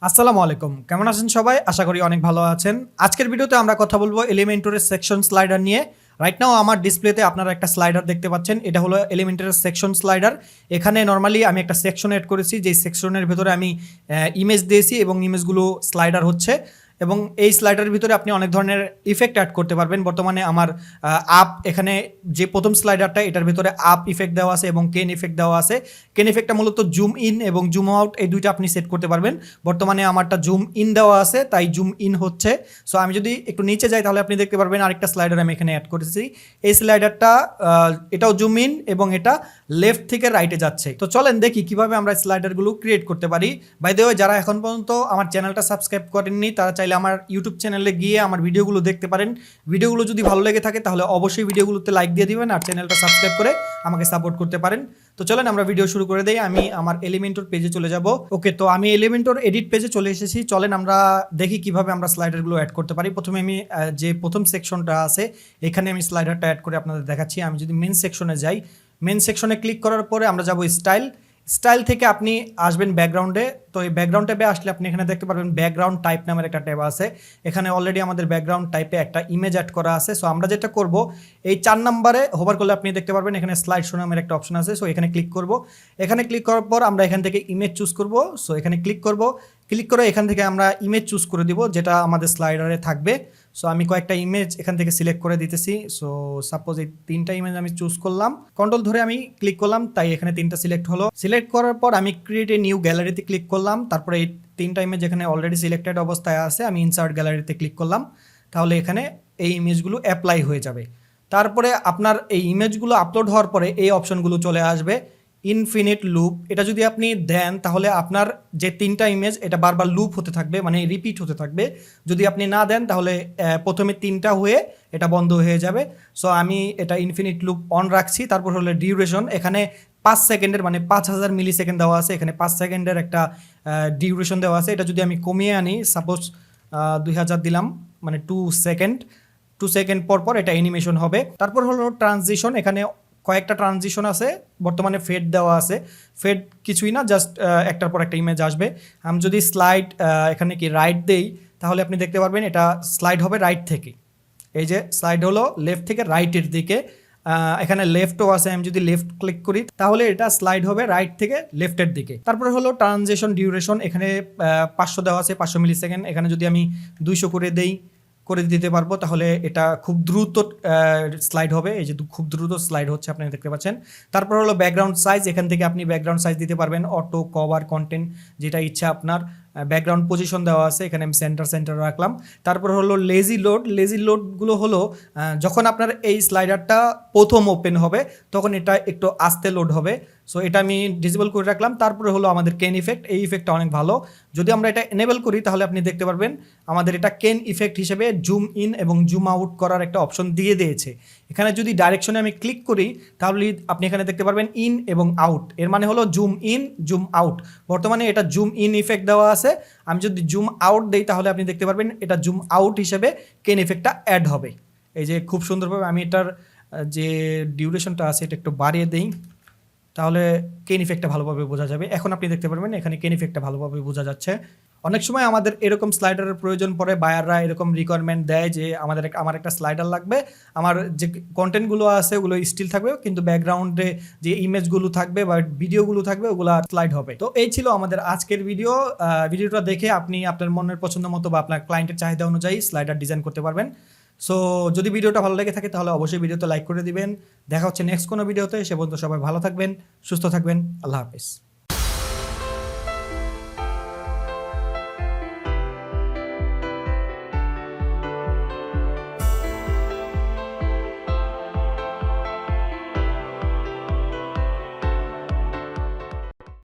আসসালামু আলাইকুম, কেমন আছেন সবাই? আশা করি অনেক ভালো আছেন। আজকের ভিডিওতে আমরা কথা বলবো এলিমেন্টরের সেকশন স্লাইডার নিয়ে। রাইট নাও আমার ডিসপ্লেতে আপনারা একটা স্লাইডার দেখতে পাচ্ছেন। এটা হলো এলিমেন্টরের সেকশন স্লাইডার। এখানে নর্মালি আমি একটা সেকশন অ্যাড করেছি, যেই সেকশনের ভেতরে আমি ইমেজ দিয়েছি এবং ইমেজগুলো স্লাইডার হচ্ছে। এবং এই স্লাইডারের ভিতরে আপনি অনেক ধরনের ইফেক্ট অ্যাড করতে পারবেন। বর্তমানে আমার আপ এখানে যে প্রথম স্লাইডারটা, এটার ভিতরে আপ ইফেক্ট দেওয়া আছে এবং কেন ইফেক্ট দেওয়া আছে। কেন ইফেক্টটা মূলত জুম ইন এবং জুম আউট, এই দুইটা আপনি সেট করতে পারবেন। বর্তমানে আমারটা জুম ইন দেওয়া আছে, তাই জুম ইন হচ্ছে। সো আমি যদি একটু নিচে যাই তাহলে আপনি দেখতে পারবেন আরেকটা স্লাইডার আমি এখানে অ্যাড করেছি। এই স্লাইডারটা এটাও জুম ইন এবং এটা লেফট থেকে রাইটে যাচ্ছে। তো চলেন দেখি কিভাবে আমরা স্লাইডারগুলো ক্রিয়েট করতে পারি। বাই দ্য ওয়ে, যারা এখন পর্যন্ত আমার চ্যানেলটা সাবস্ক্রাইব করেননি তারা চাইলে আমার ইউটিউব চ্যানেলে গিয়ে আমার ভিডিওগুলো দেখতে পারেন। ভিডিওগুলো যদি ভালো লেগে থাকে তাহলে অবশ্যই ভিডিওগুলোতে লাইক দিয়ে দিবেন আর চ্যানেলটা সাবস্ক্রাইব করে আমাকে সাপোর্ট করতে পারেন। তো চলেন আমরা ভিডিও শুরু করে দেই। আমি আমার এলিমেন্টর পেজে চলে যাব। ওকে, তো আমি এলিমেন্টর এডিট পেজে চলে এসেছি। চলেন আমরা দেখি কিভাবে আমরা স্লাইডারগুলো অ্যাড করতে পারি। প্রথমে আমি যে প্রথম সেকশনটা আছে এখানে আমি স্লাইডারটা অ্যাড করে আপনাদের দেখাচ্ছি। আমি যদি মেন সেকশনে যাই, মেন সেকশনে ক্লিক করার পরে আমরা যাব স্টাইল থেকে আপনি আসবেন ব্যাকগ্রাউন্ডে। তো এই ব্যাকগ্রাউন্ড ট্যাবে আসলে আপনি এখানে দেখতে পারবেন ব্যাকগ্রাউন্ড টাইপ নামের একটা ট্যাব আছে। এখানে অলরেডি আমাদের ব্যাকগ্রাউন্ড টাইপে একটা ইমেজ অ্যাড করা আছে। সো আমরা যেটা করব, এই 4 নম্বরে হোভার করলে আপনি দেখতে পারবেন এখানে স্লাইড শো নামের একটা অপশন আছে। সো এখানে ক্লিক করব। এখানে ক্লিক করার পর আমরা এখান থেকে ইমেজ চুজ করব। সো এখানে ক্লিক করব। ক্লিক করে এখান থেকে আমরা ইমেজ চুজ করে দিব যেটা আমাদের স্লাইডারে থাকবে। সো আমি কয়েকটা ইমেজ এখান থেকে সিলেক্ট করে দিতেছি। সো সাপোজ এই 3টা ইমেজ আমি চুজ করলাম, কন্ট্রোল ধরে আমি ক্লিক করলাম, তাই এখানে 3টা সিলেক্ট হলো। সিলেক্ট করার পর আমি ক্রিয়েট এ নিউ গ্যালারিতে ক্লিক করলাম। তারপরে এই 3টা ইমেজ এখানে অলরেডি সিলেক্টেড অবস্থায় আছে, আমি ইনসার্ট গ্যালারিতে ক্লিক করলাম। তাহলে এখানে এই ইমেজগুলো অ্যাপ্লাই হয়ে যাবে। তারপরে আপনার এই ইমেজগুলো আপলোড হওয়ার পরে এই অপশনগুলো চলে আসবে। ইনফিনিট লুপ, এটা যদি আপনি দেন তাহলে আপনার যে 3টা ইমেজ এটা বারবার লুপ হতে থাকবে, মানে রিপিট হতে থাকবে। যদি আপনি না দেন তাহলে প্রথমে 3টা হয়ে এটা বন্ধ হয়ে যাবে। সো আমি এটা ইনফিনিট লুপ অন রাখছি। তারপর হলো ডিউরেশন, এখানে 5 সেকেন্ডের মানে 5000 মিলি সেকেন্ড দেওয়া আছে। এখানে 5 সেকেন্ডের একটা ডিউরেশন দেওয়া আছে। এটা যদি আমি কমিয়ে আনি, সাপোজ 2000 দিলাম, মানে 2 সেকেন্ড পর পর এটা অ্যানিমেশন হবে। তারপর হলো ট্রানজিশন, এখানে কয়েকটা ট্রানজিশন আছে। বর্তমানে ফেড দেওয়া আছে। ফেড কিছুই না, জাস্ট একটার পর একটা ইমেজ আসবে। আমি যদি স্লাইড এখানে কি রাইট দেই তাহলে আপনি দেখতে পারবেন এটা স্লাইড হবে রাইট থেকে। এই যে স্লাইড হলো লেফট থেকে রাইটের দিকে। এখানে লেফটও আছে, আমি যদি লেফট ক্লিক করি তাহলে এটা স্লাইড হবে রাইট থেকে লেফটের দিকে। তারপরে হলো ট্রানজিশন ডিউরেশন, এখানে 500 দেওয়া আছে, 500 মিলি সেকেন্ড। এখানে যদি আমি 200 করে দিতে পারবো তাহলে এটা খুব দ্রুত স্লাইড হবে। এই যে খুব দ্রুত স্লাইড হচ্ছে, আপনি দেখতে পাচ্ছেন। তারপর হলো ব্যাকগ্রাউন্ড সাইজ, এখান থেকে আপনি ব্যাকগ্রাউন্ড সাইজ দিতে পারবেন, অটো, কভার, কন্টেন্ট, যেটা ইচ্ছা আপনার। ব্যাকগ্রাউন্ড পজিশন দেওয়া আছে, এখানে আমি সেন্টার রাখলাম। তারপর হলো লেজি লোডগুলো হলো যখন আপনার এই স্লাইডারটা প্রথম ওপেন হবে তখন এটা একটু আস্তে লোড হবে। সো এটা আমি ডিসেবল করে রাখলাম। তারপরে হলো আমাদের কেন ইফেক্ট, এই ইফেক্টটা অনেক ভালো। যদি আমরা এটা এনেবল করি তাহলে আপনি দেখতে পারবেন আমাদের এটা কেন ইফেক্ট হিসেবে জুম ইন এবং জুম আউট করার একটা অপশন দিয়ে দিয়েছে। এখানে যদি ডাইরেকশনে আমি ক্লিক করি তাহলে আপনি এখানে দেখতে পারবেন ইন এবং আউট, এর মানে হলো জুম ইন জুম আউট। বর্তমানে এটা জুম ইন ইফেক্ট দেওয়া আছে। আমি যদি জুম আউট দেই তাহলে আপনি দেখতে পারবেন এটা জুম আউট হিসেবে কেন ইফেক্টটা অ্যাড হবে। এই যে খুব সুন্দরভাবে আমি এটার যে ডিউরেশনটা আছে এটা একটু বাড়িয়ে দেই, তাহলে কেন ইফেক্টটা ভালোভাবে বোঝা যাবে। এখন আপনি দেখতে পারবেন এখানে কেন ইফেক্টটা ভালোভাবে বোঝা যাচ্ছে। অনেক সময় আমাদের এরকম স্লাইডারের প্রয়োজন পড়ে, বায়াররা এরকম রিকোয়ারমেন্ট দেয় যে আমার একটা স্লাইডার লাগবে, আমার যে কন্টেন্টগুলো আছে ওগুলো স্টিল থাকবে কিন্তু ব্যাকগ্রাউন্ডে যে ইমেজগুলো থাকবে বা ভিডিওগুলো থাকবে ওগুলো স্লাইড হবে। তো এই ছিল আমাদের আজকের ভিডিওটা দেখে আপনি আপনার মনের পছন্দ মতো বা আপনার ক্লায়েন্টের চাহিদা অনুযায়ী স্লাইডার ডিজাইন করতে পারবেন। সো যদি ভিডিওটা ভালো লেগে থাকে তাহলে অবশ্যই ভিডিওতে লাইক করে দিবেন। দেখা হচ্ছে নেক্সট কোনো ভিডিওতে। সে পর্যন্ত সবাই ভালো থাকবেন, সুস্থ থাকবেন। আল্লাহ হাফেজ।